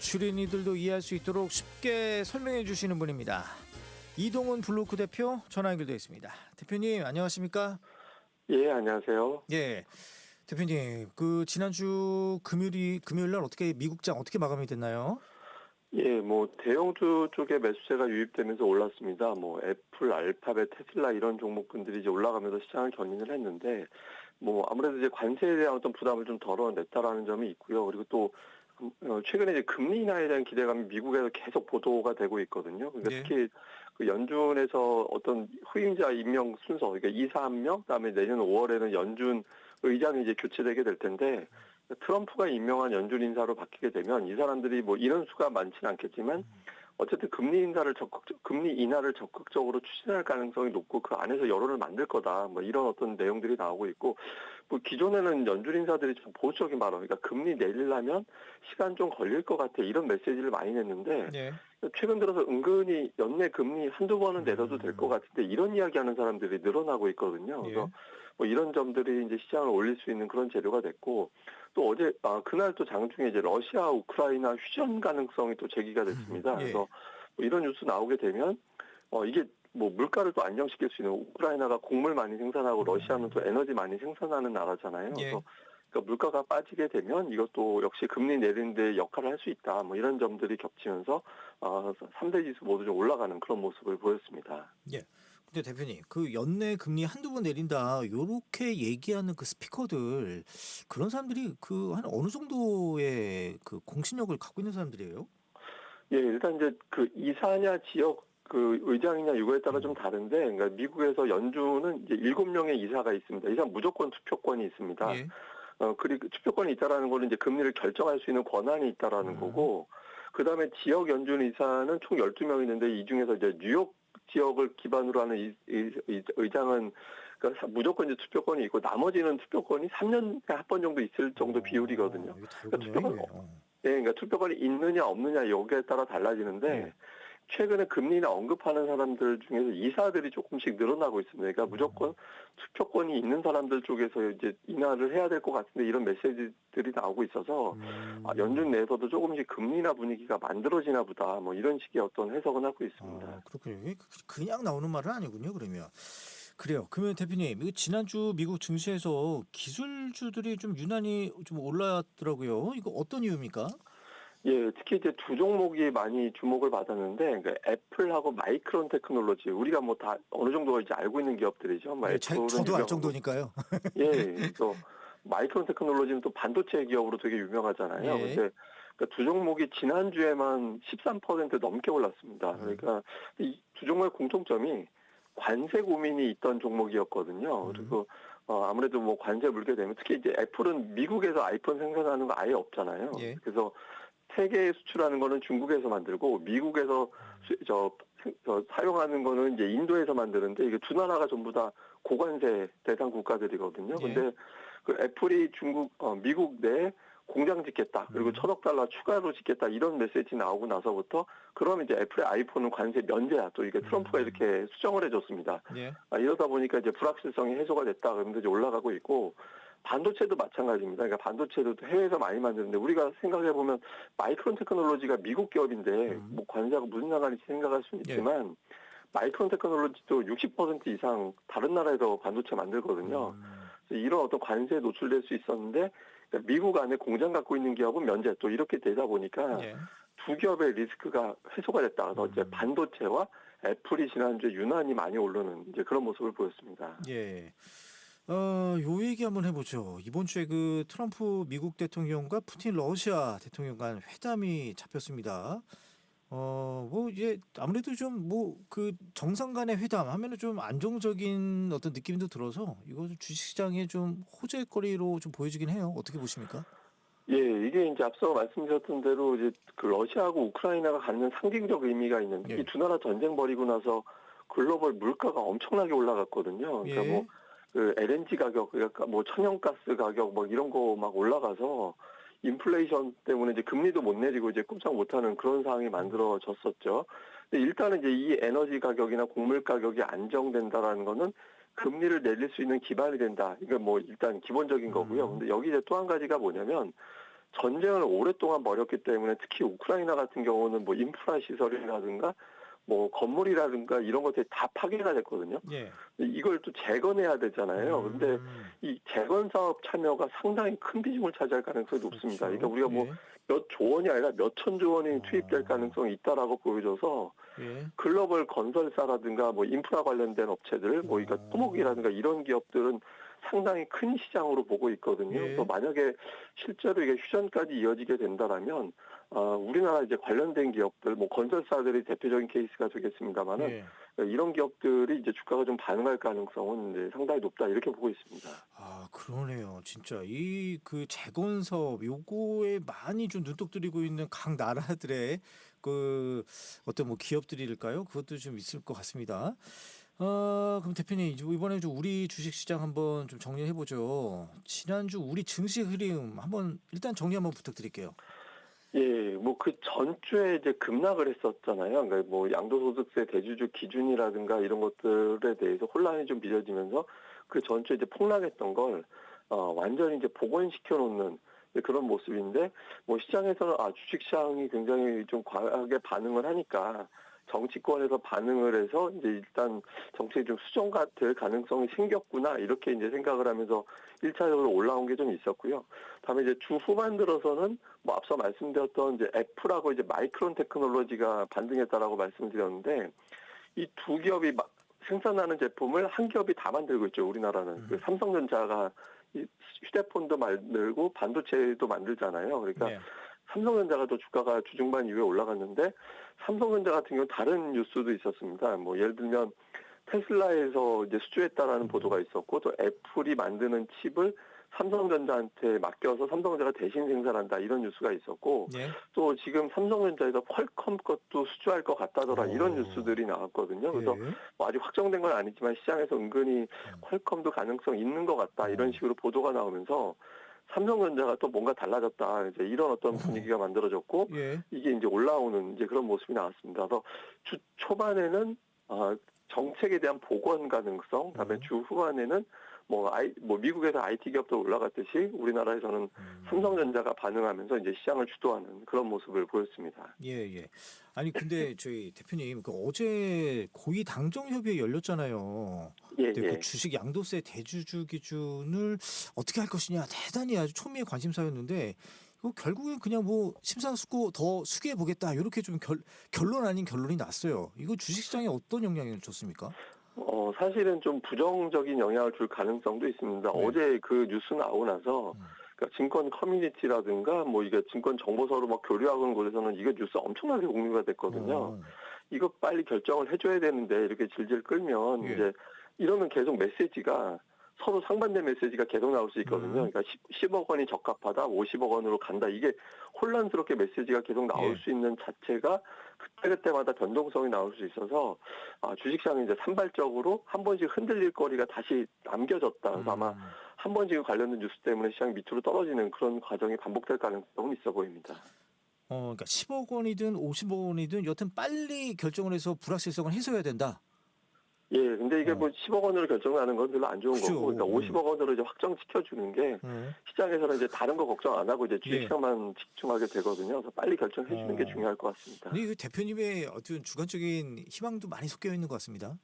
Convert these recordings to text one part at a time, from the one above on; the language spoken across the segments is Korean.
주린이들도 이해할 수 있도록 쉽게 설명해 주시는 분입니다. 이동훈 블로크 대표 전화 연결되어 있습니다. 대표님 안녕하십니까? 예, 안녕하세요. 예, 대표님 그 지난주 금요일 날 어떻게 미국장 어떻게 마감이 됐나요? 예, 대형주 쪽에 매수세가 유입되면서 올랐습니다. 애플, 알파벳, 테슬라 이런 종목군들이 이제 올라가면서 시장을 견인을 했는데, 아무래도 이제 관세에 대한 어떤 부담을 좀 덜어냈다라는 점이 있고요. 그리고 또 최근에 이제 금리 인하에 대한 기대감이 미국에서 계속 보도가 되고 있거든요. 그러니까 네. 특히 그 연준에서 어떤 후임자 임명 순서, 그러니까 이사 한 명, 그다음에 내년 5월에는 연준 의장이 이제 교체되게 될 텐데, 트럼프가 임명한 연준 인사로 바뀌게 되면 이 사람들이 인원수가 많지는 않겠지만 어쨌든 금리 인하를 적극적으로 추진할 가능성이 높고 그 안에서 여론을 만들 거다. 이런 어떤 내용들이 나오고 있고, 기존에는 연준 인사들이 좀 보수적인 발언, 그러니까 금리 내리려면 시간 좀 걸릴 것 같아. 이런 메시지를 많이 냈는데, 네. 최근 들어서 은근히 연내 금리 한두 번은 내려도 될 것 같은데 이런 이야기 하는 사람들이 늘어나고 있거든요. 그래서 이런 점들이 이제 시장을 올릴 수 있는 그런 재료가 됐고, 또 그날 또 장중에 이제 러시아 우크라이나 휴전 가능성이 또 제기가 됐습니다. 예. 그래서 이런 뉴스 나오게 되면 이게 물가를 또 안정시킬 수 있는, 우크라이나가 곡물 많이 생산하고 러시아는 또 에너지 많이 생산하는 나라잖아요. 예. 그래서 그러니까 물가가 빠지게 되면 이것도 역시 금리 내리는 데 역할을 할 수 있다. 이런 점들이 겹치면서 3대 지수 모두 좀 올라가는 그런 모습을 보였습니다. 예. 근데 대표님 그 연내 금리 한두 번 내린다 요렇게 얘기하는 그 스피커들 그런 사람들이 그 한 어느 정도의 그 공신력을 갖고 있는 사람들이에요? 예, 일단 이제 그 이사냐 지역 그 의장이냐 이거에 따라 좀 다른데, 그러니까 미국에서 연준은 이제 7명의 이사가 있습니다. 이사 무조건 투표권이 있습니다. 예. 그리고 투표권이 있다라는 거는 이제 금리를 결정할 수 있는 권한이 있다라는 거고, 그 다음에 지역 연준 이사는 총 12명 있는데 이 중에서 이제 뉴욕 지역을 기반으로 하는 의장은 그러니까 무조건 이제 투표권이 있고 나머지는 투표권이 3년에 한 번 정도 있을 정도 비율이거든요. 이게 그러니까 다르군요. 그러니까 투표권이 있느냐 없느냐 여기에 따라 달라지는데, 네. 최근에 금리나 언급하는 사람들 중에서 이사들이 조금씩 늘어나고 있습니다. 그러니까 무조건 투표권이 있는 사람들 쪽에서 이제 인하를 해야 될 것 같은데 이런 메시지들이 나오고 있어서 연준 내에서도 조금씩 금리나 분위기가 만들어지나 보다. 이런 식의 어떤 해석은 하고 있습니다. 그렇군요. 이게 그냥 나오는 말은 아니군요. 그러면 그래요. 그러면 대표님 이거 지난주 미국 증시에서 기술주들이 좀 유난히 좀 올랐더라고요. 이거 어떤 이유입니까? 예, 특히 이제 두 종목이 많이 주목을 받았는데, 그러니까 애플하고 마이크론 테크놀로지, 우리가 다 어느 정도 이제 알고 있는 기업들이죠. 네, 애플은 저도 알 유명하고. 정도니까요. 예, 그래서 마이크론 테크놀로지는 또 반도체 기업으로 되게 유명하잖아요. 예. 근데 두 종목이 지난주에만 13% 넘게 올랐습니다. 그러니까 이 두 종목의 공통점이 관세 고민이 있던 종목이었거든요. 그리고 아무래도 관세 물게 되면, 특히 이제 애플은 미국에서 아이폰 생산하는 거 아예 없잖아요. 예. 그래서 세계에 수출하는 거는 중국에서 만들고 미국에서 사용하는 거는 이제 인도에서 만드는데, 이게 두 나라가 전부 다 고관세 대상 국가들이거든요. 예. 근데 그 애플이 미국 내에 공장 짓겠다. 그리고 $1,000억 추가로 짓겠다. 이런 메시지 나오고 나서부터 그럼 이제 애플의 아이폰은 관세 면제야. 또 이게 트럼프가 이렇게 수정을 해줬습니다. 예. 이러다 보니까 이제 불확실성이 해소가 됐다. 그러면서 이제 올라가고 있고, 반도체도 마찬가지입니다. 그러니까 반도체도 해외에서 많이 만드는데, 우리가 생각해 보면 마이크론 테크놀로지가 미국 기업인데 관세하고 무슨 상관인지 생각할 수는 있지만, 마이크론 테크놀로지도 60% 이상 다른 나라에서 반도체 만들거든요. 그래서 이런 어떤 관세에 노출될 수 있었는데, 그러니까 미국 안에 공장 갖고 있는 기업은 면제, 또 이렇게 되다 보니까 예. 두 기업의 리스크가 해소가 됐다. 그래서 이제 반도체와 애플이 지난주에 유난히 많이 오르는 이제 그런 모습을 보였습니다. 예. 요 얘기 한번 해보죠. 이번 주에 그 트럼프 미국 대통령과 푸틴 러시아 대통령 간 회담이 잡혔습니다. 이제 아무래도 좀 그 정상 간의 회담 하면은 좀 안정적인 어떤 느낌도 들어서 이거 주식시장에 좀 호재거리로 좀 보여지긴 해요. 어떻게 보십니까? 예, 이게 이제 앞서 말씀드렸던 대로 이제 그 러시아하고 우크라이나가 갖는 상징적 의미가 있는데, 예. 이 두 나라 전쟁 벌이고 나서 글로벌 물가가 엄청나게 올라갔거든요. 그러니까 예. 그 LNG 가격, 그러니까 천연가스 가격 이런 거 막 올라가서 인플레이션 때문에 이제 금리도 못 내리고 이제 꼼짝 못하는 그런 상황이 만들어졌었죠. 근데 일단은 이제 이 에너지 가격이나 곡물 가격이 안정된다라는 거는 금리를 내릴 수 있는 기반이 된다. 이건 일단 기본적인 거고요. 근데 여기 이제 또 한 가지가 뭐냐면, 전쟁을 오랫동안 벌였기 때문에 특히 우크라이나 같은 경우는 뭐 인프라 시설이라든가 뭐 건물이라든가 이런 것들이 다 파괴가 됐거든요. 예. 이걸 또 재건해야 되잖아요. 근데 음. 이 재건 사업 참여가 상당히 큰 비중을 차지할 가능성이 높습니다. 그러니까 그렇죠. 우리가 뭐 예. 몇 조 원이 아니라 몇 천 조 원이 투입될 어. 가능성이 있다라고 보여져서 예. 글로벌 건설사라든가 뭐 인프라 관련된 업체들, 뭐 그러니까 어. 토목이라든가 이런 기업들은 상당히 큰 시장으로 보고 있거든요. 그래서 예. 만약에 실제로 이게 휴전까지 이어지게 된다라면 우리나라 이제 관련된 기업들, 뭐 건설사들이 대표적인 케이스가 되겠습니다만은 예. 이런 기업들이 이제 주가가 좀 반응할 가능성은 이제 상당히 높다 이렇게 보고 있습니다. 아, 그러네요. 진짜 이 그 재건 사업 요거에 많이 좀 눈독 들이고 있는 각 나라들의 그 어떤 뭐 기업들일까요? 그것도 좀 있을 것 같습니다. 그럼 대표님 이번에 좀 우리 주식 시장 한번 좀 정리해 보죠. 지난주 우리 증시 흐름 한번 일단 정리 한번 부탁드릴게요. 예, 뭐 그 전주에 이제 급락을 했었잖아요. 그러니까 뭐 양도소득세 대주주 기준이라든가 이런 것들에 대해서 혼란이 좀 빚어지면서 그 전주에 이제 폭락했던 걸 완전히 이제 복원시켜 놓는 그런 모습인데 뭐 시장에서는 주식시장이 굉장히 좀 과하게 반응을 하니까 정치권에서 반응을 해서 이제 일단 정책이 좀 수정가 될 가능성이 생겼구나 이렇게 이제 생각을 하면서 1차적으로 올라온 게 좀 있었고요. 다음에 이제 주 후반 들어서는 뭐 앞서 말씀드렸던 이제 애플하고 이제 마이크론 테크놀로지가 반등했다라고 말씀드렸는데 이 두 기업이 생산하는 제품을 한 기업이 다 만들고 있죠. 우리나라는 그 삼성전자가 이 휴대폰도 만들고 반도체도 만들잖아요. 그러니까 네. 삼성전자가 또 주가가 주중반 이후에 올라갔는데 삼성전자 같은 경우 다른 뉴스도 있었습니다. 뭐 예를 들면 테슬라에서 이제 수주했다라는 보도가 있었고 또 애플이 만드는 칩을 삼성전자한테 맡겨서 삼성전자가 대신 생산한다 이런 뉴스가 있었고 예. 또 지금 삼성전자에서 퀄컴 것도 수주할 것 같다더라 이런 어. 뉴스들이 나왔거든요. 그래서 예. 뭐 아직 확정된 건 아니지만 시장에서 은근히 퀄컴도 가능성 있는 것 같다 이런 어. 식으로 보도가 나오면서 삼성전자가 또 뭔가 달라졌다 이제 이런 어떤 분위기가 만들어졌고 예. 이게 이제 올라오는 이제 그런 모습이 나왔습니다. 그래서 주 초반에는 정책에 대한 복원 가능성, 그다음에 주 후반에는 뭐 미국에서 IT 기업도 올라갔듯이 우리나라에서는 삼성전자가 반응하면서 이제 시장을 주도하는 그런 모습을 보였습니다. 예. 아니 근데 저희 대표님 그 어제 고위 당정 협의회 열렸잖아요. 예, 근데 그 예. 주식 양도세 대주주 기준을 어떻게 할 것이냐 대단히 아주 초미의 관심사였는데 이거 결국엔 그냥 뭐 심사숙고 더 수기해 보겠다 이렇게 좀 결론 아닌 결론이 났어요. 이거 주식시장에 어떤 영향을 줬습니까? 사실은 좀 부정적인 영향을 줄 가능성도 있습니다. 네. 어제 그 뉴스 나오고 나서 음. 그러니까 증권 커뮤니티라든가 뭐 이게 증권 정보서로 막 교류하는 곳에서는 이거 뉴스 엄청나게 공유가 됐거든요. 어. 이거 빨리 결정을 해줘야 되는데 이렇게 질질 끌면 예. 이제 이러면 계속 메시지가 서로 상반된 메시지가 계속 나올 수 있거든요. 음. 그러니까 10억 원이 적합하다, 50억 원으로 간다. 이게 혼란스럽게 메시지가 계속 나올 예. 수 있는 자체가 그때그때마다 변동성이 나올 수 있어서 주식시장이 이제 산발적으로 한 번씩 흔들릴 거리가 다시 남겨졌다. 그래서 아마 음. 한 번씩 관련된 뉴스 때문에 시장이 밑으로 떨어지는 그런 과정이 반복될 가능성은 있어 보입니다. 그러니까 10억 원이든 50억 원이든 여튼 빨리 결정을 해서 불확실성을 해소해야 된다. 예, 근데 이게 뭐 어. 10억 원으로 결정하는 건 별로 안 좋은 거고, 그죠. 그러니까 50억 원으로 이제 확정시켜 주는 게 어. 시장에서는 이제 다른 거 걱정 안 하고 이제 예. 주식시장만 집중하게 되거든요. 그래서 빨리 결정해 주는 게 어. 중요할 것 같습니다. 근데 이 대표님의 어떤 주관적인 희망도 많이 섞여 있는 것 같습니다.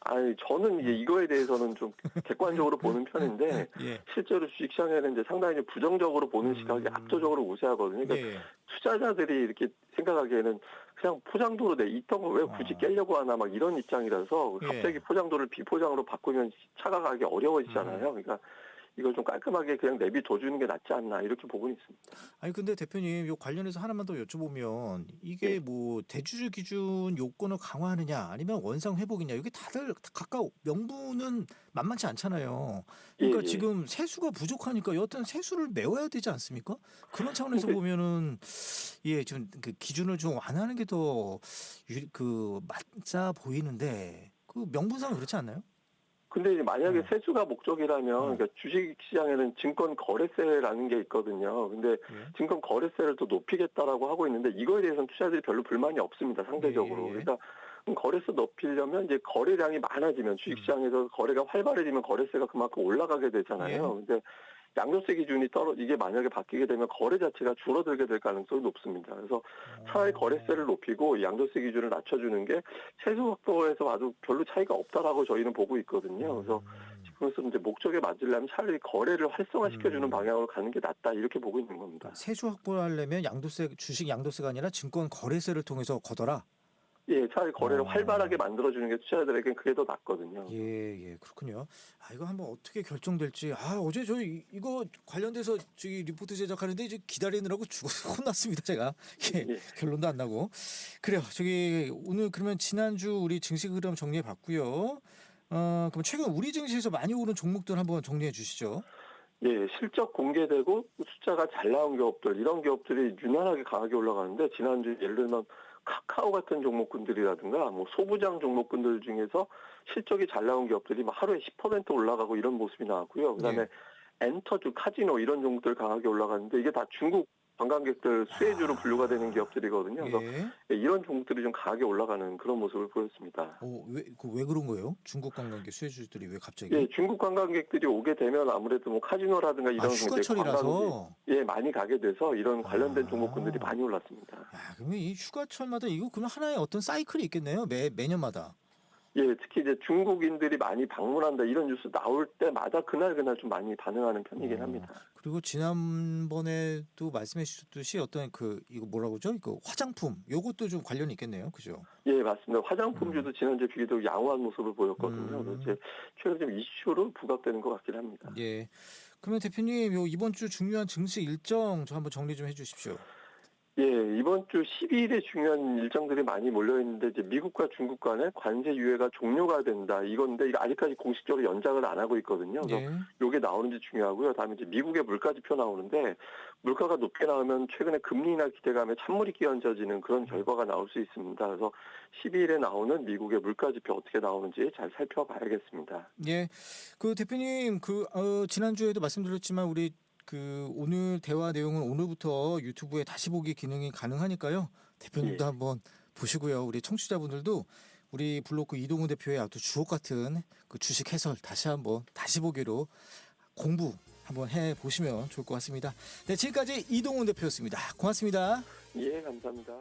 아니, 저는 이제 어. 이거에 대해서는 좀 객관적으로 보는 편인데, 예. 실제로 주식시장에는 이제 상당히 부정적으로 보는 시각이 음. 압도적으로 우세하거든요. 그러니까 예. 투자자들이 이렇게 생각하기에는 그냥 포장도로 내 있던 걸 왜 굳이 어. 깨려고 하나 막 이런 입장이라서 예. 갑자기 포장도를 비포장으로 바꾸면 차가 가기 어려워지잖아요. 그러니까 이걸 좀 깔끔하게 그냥 내비둬주는 게 낫지 않나 이렇게 보고 있습니다. 아니 근데 대표님 요 관련해서 하나만 더 여쭤보면 이게 예, 뭐 대주주 기준 요건을 강화하느냐 아니면 원상 회복이냐 이게 다들 각각 명분은 만만치 않잖아요. 예, 그러니까 예. 지금 세수가 부족하니까 여튼 세수를 메워야 되지 않습니까? 그런 차원에서 근데 보면은 좀 그 기준을 좀 완화하는 게 더 맞아 보이는데 그 명분상은 그렇지 않나요? 이제 만약에 어. 세수가 목적이라면 그러니까 주식 시장에는 증권 거래세라는 게 있거든요. 근데 예. 증권 거래세를 또 높이겠다라고 하고 있는데 이거에 대해서는 투자자들이 별로 불만이 없습니다. 상대적으로. 예. 그러니까 거래세 높이려면 이제 거래량이 많아지면 주식 시장에서 거래가 활발해지면 거래세가 그만큼 올라가게 예. 되잖아요. 근데 양도세 기준이 이게 만약에 바뀌게 되면 거래 자체가 줄어들게 될 가능성이 높습니다. 그래서 차라리 거래세를 높이고 양도세 기준을 낮춰주는 게 세수 확보에서 아주 별로 차이가 없다라고 저희는 보고 있거든요. 그래서 그래서 이제 목적에 맞으려면 차라리 거래를 활성화시켜주는 방향으로 가는 게 낫다 이렇게 보고 있는 겁니다. 세수 확보를 하려면 주식 양도세가 아니라 증권 거래세를 통해서 걷어라. 예, 차라리 거래를 어. 활발하게 만들어주는 게 투자자들에겐 그게 더 낫거든요. 예, 그렇군요. 이거 한번 어떻게 결정될지. 어제 이거 관련돼서 저기 리포트 제작하는데 이제 기다리느라고 죽어서 혼났습니다, 제가. 예, 예. 결론도 안 나고. 그래요. 저기 오늘 그러면 지난주 우리 증시 흐름 정리해 봤고요. 그럼 최근 우리 증시에서 많이 오른 종목들 한번 정리해 주시죠. 예, 실적 공개되고 숫자가 잘 나온 기업들, 이런 기업들이 유난하게 강하게 올라가는데, 지난주 예를 들면 카카오 같은 종목군들이라든가 뭐 소부장 종목군들 중에서 실적이 잘 나온 기업들이 막 하루에 10% 올라가고 이런 모습이 나왔고요. 그다음에 예. 엔터주, 카지노 이런 종목들 강하게 올라가는데, 이게 다 중국 관광객들 수혜주로 분류가 되는 기업들이거든요. 그래서 예. 이런 종목들이 좀 강하게 올라가는 그런 모습을 보였습니다. 왜 그런 거예요? 중국 관광객 수혜주들이 왜 갑자기? 예, 중국 관광객들이 오게 되면 아무래도 뭐 카지노라든가 이런 이제 휴가철이라서. 많이 가게 돼서 이런 관련된 종목군들이 아. 많이 올랐습니다. 그러면 이 휴가철마다 이거 그러면 하나의 어떤 사이클이 있겠네요. 매년마다. 예, 특히 이제 중국인들이 많이 방문한다 이런 뉴스 나올 때마다 그날 좀 많이 반응하는 편이긴 합니다. 그리고 지난번에도 말씀해 주셨듯이 어떤 이거 뭐라고 그러죠? 이거 화장품 요것도 좀 관련이 있겠네요. 그죠? 예, 맞습니다. 화장품주도 지난주에 비교적 양호한 모습을 보였거든요. 그래서 이제 최근 좀 이슈로 부각되는 것 같긴 합니다. 예. 그러면 대표님 이번 주 중요한 증시 일정 저 한번 정리 좀 해주십시오. 예, 이번 주 12일에 중요한 일정들이 많이 몰려있는데, 이제 미국과 중국 간의 관세 유예가 종료가 된다. 이건데, 이거 아직까지 공식적으로 연장을 안 하고 있거든요. 그래서 예. 이게 나오는지 중요하고요. 다음에 이제 미국의 물가지표 나오는데, 물가가 높게 나오면 최근에 금리 인하 기대감에 찬물이 끼얹어지는 그런 결과가 나올 수 있습니다. 그래서 12일에 나오는 미국의 물가지표 어떻게 나오는지 잘 살펴봐야겠습니다. 예. 대표님 지난주에도 말씀드렸지만 우리 오늘 대화 내용은 오늘부터 유튜브에 다시 보기 기능이 가능하니까요. 대표님도 예. 한번 보시고요. 우리 청취자분들도 우리 블로그 이동훈 대표의 아주 주옥 같은 그 주식 해설 다시 보기로 공부 한번 해 보시면 좋을 것 같습니다. 네, 지금까지 이동훈 대표였습니다. 고맙습니다. 예, 감사합니다.